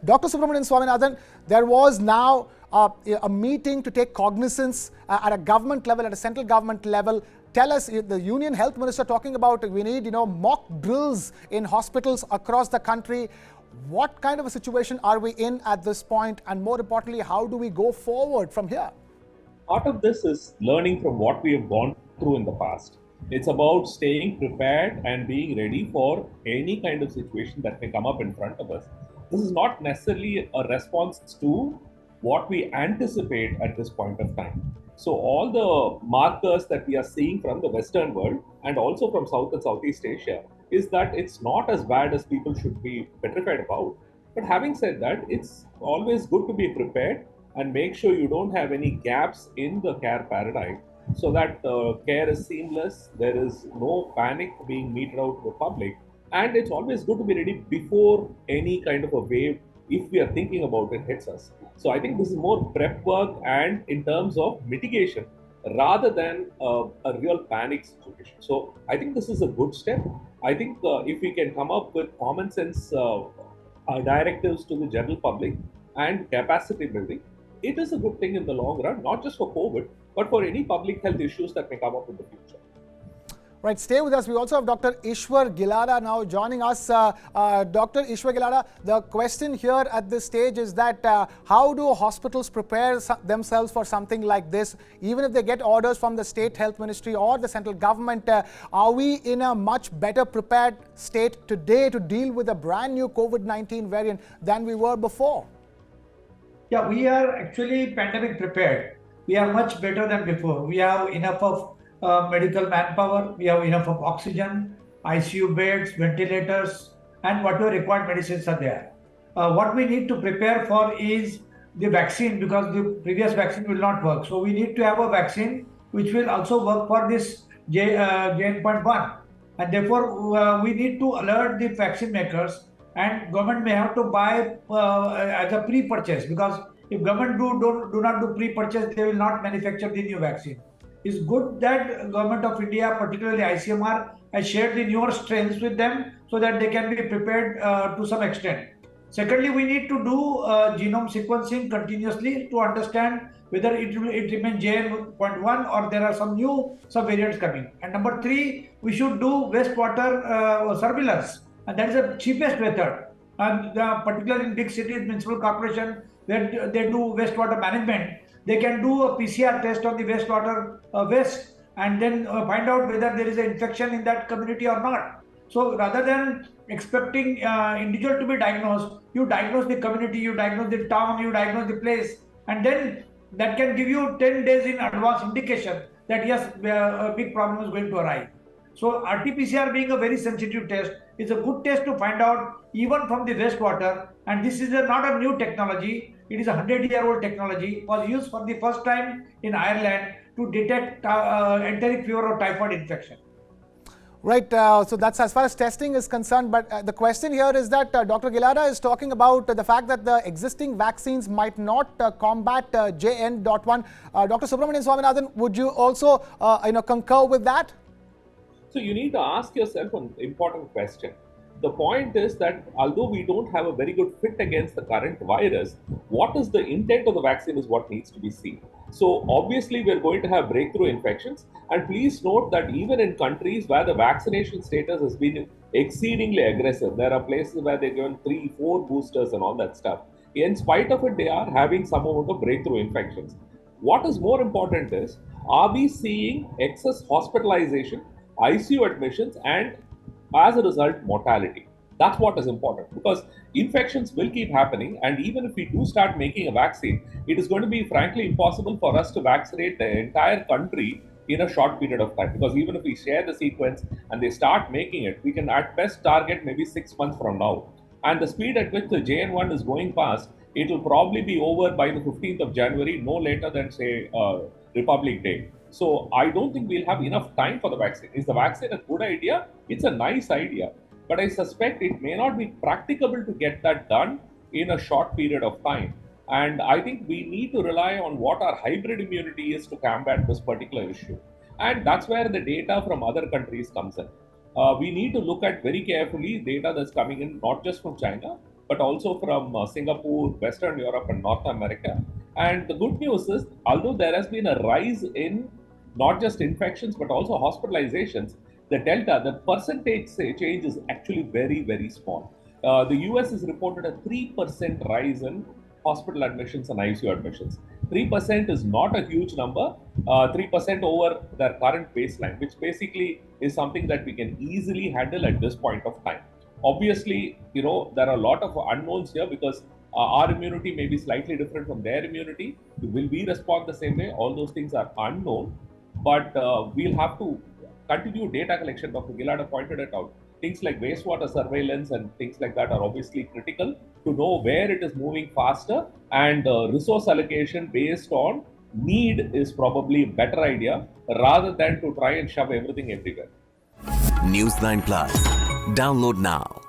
Dr. Swaminathan, there was now a meeting to take cognizance at a government level, at a central government level. Tell us, the Union Health Minister talking about we need, mock drills in hospitals across the country. What kind of a situation are we in at this point? And more importantly, how do we go forward from here? Part of this is learning from what we have gone through in the past. It's about staying prepared and being ready for any kind of situation that may come up in front of us. This is not necessarily a response to what we anticipate at this point of time. So all the markers that we are seeing from the Western world and also from South and Southeast Asia is that it's not as bad as people should be petrified about. But having said that, it's always good to be prepared and make sure you don't have any gaps in the care paradigm so that care is seamless, there is no panic being meted out to the public, and it's always good to be ready before any kind of a wave, if we are thinking about it, hits us. So I think this is more prep work and in terms of mitigation rather than a real panic situation. So I think this is a good step. I think if we can come up with common sense directives to the general public and capacity building, it is a good thing in the long run, not just for COVID, but for any public health issues that may come up in the future. Right, stay with us. We also have Dr. ISHWAR GILADA now joining us. Dr. ISHWAR GILADA, the question here at this stage is that how do hospitals prepare themselves for something like this? Even if they get orders from the state health ministry or the central government, are we in a much better prepared state today to deal with a brand new COVID-19 variant than we were before? Yeah, we are actually pandemic prepared. We are much better than before. We have enough of medical manpower, we have enough of oxygen, ICU beds, ventilators, and whatever required medicines are there. What we need to prepare for is the vaccine, because the previous vaccine will not work. So we need to have a vaccine which will also work for this JN.1. And therefore, we need to alert the vaccine makers, and government may have to buy as a pre-purchase, because if government do not do pre-purchase, they will not manufacture the new vaccine. It's good that Government of India, particularly ICMR, has shared the newer strains with them so that they can be prepared to some extent. Secondly, we need to do genome sequencing continuously to understand whether it remains JN.1 or there are some new subvariants coming. And number three, we should do wastewater surveillance, and that is the cheapest method. And particularly in big cities, municipal corporation, where they do wastewater management, they can do a PCR test on the wastewater waste and then find out whether there is an infection in that community or not. So rather than expecting individual to be diagnosed, you diagnose the community, you diagnose the town, you diagnose the place, and then that can give you 10 days in advance indication that yes, a big problem is going to arise. So RT-PCR being a very sensitive test is a good test to find out even from the wastewater, and this is not a new technology. It is a 100-year-old technology. It was used for the first time in Ireland to detect enteric fever or typhoid infection. Right, so that's as far as testing is concerned, but the question here is that Dr. GILADA is talking about the fact that the existing vaccines might not combat JN.1. Dr. Swaminathan, would you also concur with that? So you need to ask yourself an important question. The point is that although we don't have a very good fit against the current virus, what is the intent of the vaccine is what needs to be seen. So obviously we're going to have breakthrough infections, and please note that even in countries where the vaccination status has been exceedingly aggressive, there are places where they're given 3-4 boosters and all that stuff. In spite of it, they are having some amount of breakthrough infections. What is more important is, are we seeing excess hospitalization, ICU admissions, and as a result, mortality? That's what is important, because infections will keep happening, and even if we do start making a vaccine, it is going to be frankly impossible for us to vaccinate the entire country in a short period of time, because even if we share the sequence and they start making it, we can at best target maybe 6 months from now. And the speed at which the JN.1 is going past, it will probably be over by the 15th of January, no later than say Republic Day. So I don't think we'll have enough time for the vaccine. Is the vaccine a good idea? It's a nice idea, but I suspect it may not be practicable to get that done in a short period of time. And I think we need to rely on what our hybrid immunity is to combat this particular issue. And that's where the data from other countries comes in. We need to look at very carefully data that's coming in, not just from China, but also from Singapore, Western Europe, and North America. And the good news is, although there has been a rise in not just infections but also hospitalizations, the delta, the percentage change is actually very, very small. The US has reported a 3% rise in hospital admissions and ICU admissions. 3% is not a huge number, 3% over their current baseline, which basically is something that we can easily handle at this point of time. Obviously, there are a lot of unknowns here because our immunity may be slightly different from their immunity. Will we respond the same way? All those things are unknown, but we'll have to continue data collection. Dr. GILADA pointed it out. Things like wastewater surveillance and things like that are obviously critical to know where it is moving faster, and resource allocation based on need is probably a better idea rather than to try and shove everything everywhere. News 9 Plus. Download now.